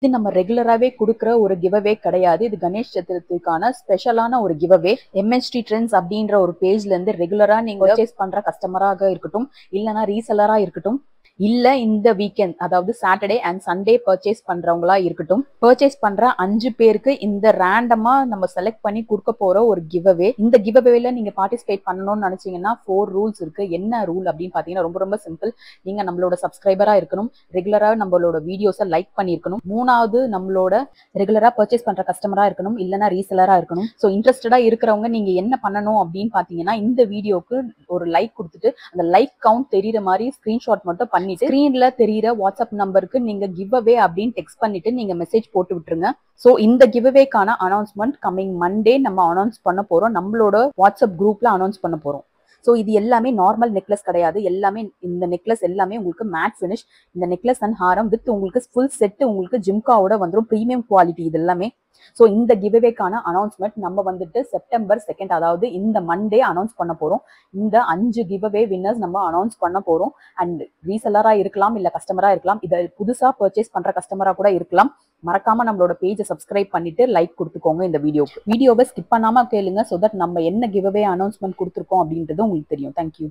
இது நம்ம ரெகுலராகவே கொடுக்குற ஒரு கிவ்அவே கிடையாது. இது கணேஷ் சதுர்த்திக்கான ஸ்பெஷலான ஒரு கிவ்அவே. எம்எஸ்டி ட்ரெண்ட்ஸ் அப்படின்ற ஒரு பேஜ்ல இருந்து ரெகுலரா நீங்க பர்ச்சேஸ் பண்ற கஸ்டமராக இருக்கட்டும், இல்லைன்னா ரீசெலரா இருக்கட்டும், இல்ல இந்த வீக்கெண்ட் அதாவது சாட்டர்டே அண்ட் சண்டே பர்ச்சேஸ் பண்றவங்களா இருக்கட்டும், பர்ச்சேஸ் பண்ற 5 பேருக்கு இந்த ரேண்டமா நம்ம செலக்ட் பண்ணி கொடுக்க போற ஒரு கிவ்அவே. இந்த கிவ்அவேல நீங்க பார்ட்டிசிபேட் பண்ணணும்னு நினைச்சீங்கன்னா 4 ரூல்ஸ் இருக்கு. என்ன ரூல் அப்படின்னு பாத்தீங்கன்னா ரொம்ப ரொம்ப சிம்பிள். நீங்க நம்மளோட சப்ஸ்கிரைபரா இருக்கணும், ரெகுலரா நம்மளோட வீடியோஸை லைக் பண்ணிருக்கணும், மூணாவது நம்மளோட ரெகுலரா பர்ச்சேஸ் பண்ற கஸ்டமரா இருக்கணும், இல்லைன்னா ரீசெலரா இருக்கணும். ஸோ இன்ட்ரெஸ்டடா இருக்கிறவங்க நீங்க என்ன பண்ணணும் அப்படின்னு பாத்தீங்கன்னா, இந்த வீடியோக்கு ஒரு லைக் கொடுத்துட்டு அந்த லைக் கவுண்ட் தெரியற மாதிரி ஸ்கிரீன்ஷாட் மட்டும் பண்ணி ஸ்கிரீன்ல தெரியுற வாட்ஸ்அப் நம்பருக்கு நீங்க கிவ் அவே அப்படின்னு டெக்ஸ்ட் பண்ணிட்டு நீங்க மெசேஜ் போட்டு விட்டுருங்க. சோ இந்த கிவ் அவேக்கான அனௌன்ஸ்மெண்ட் கம்மிங் மண்டே நம்ம அனௌன்ஸ் பண்ண போறோம். நம்மளோட வாட்ஸ்அப் குரூப்ல அனௌன்ஸ் பண்ண போறோம். ஸோ இது எல்லாமே நார்மல் நெக்லஸ் கிடையாது. எல்லாமே இந்த நெக்லஸ் எல்லாமே உங்களுக்கு மேட் ஃபினிஷ். இந்த நெக்லஸ் அண்ட் ஹாரம் வித் உங்களுக்கு ஃபுல் செட் உங்களுக்கு ஜிம்காவோட வந்துடும். ப்ரீமியம் குவாலிட்டி இது எல்லாமே. ஸோ இந்த கிவ்அவேக்கான அனௌன்ஸ்மெண்ட் நம்ம வந்துட்டு செப்டம்பர் 2 அதாவது இந்த மண்டே அனௌன்ஸ் பண்ண போறோம். இந்த 5 கிவ்அவே வின்னர்ஸ் நம்ம அனௌன்ஸ் பண்ண போறோம். அண்ட் ரீசெல்லரா இருக்கலாம், இல்ல கஸ்டமரா இருக்கலாம், இதை புதுசா பர்ச்சேஸ் பண்ற கஸ்டமரா கூட இருக்கலாம். மறக்காம நம்மளோட பேஜை சப்ஸ்கிரைப் பண்ணிட்டு லைக் கொடுத்துக்கோங்க. இந்த வீடியோவை ஸ்கிப் பண்ணாம கேளுங்க. ஸோ தட் நம்ம என்ன கிவ்அவே அனௌன்ஸ்மெண்ட் கொடுத்துருக்கோம் அப்படின்றது உங்களுக்கு தெரியும். தேங்க்யூ.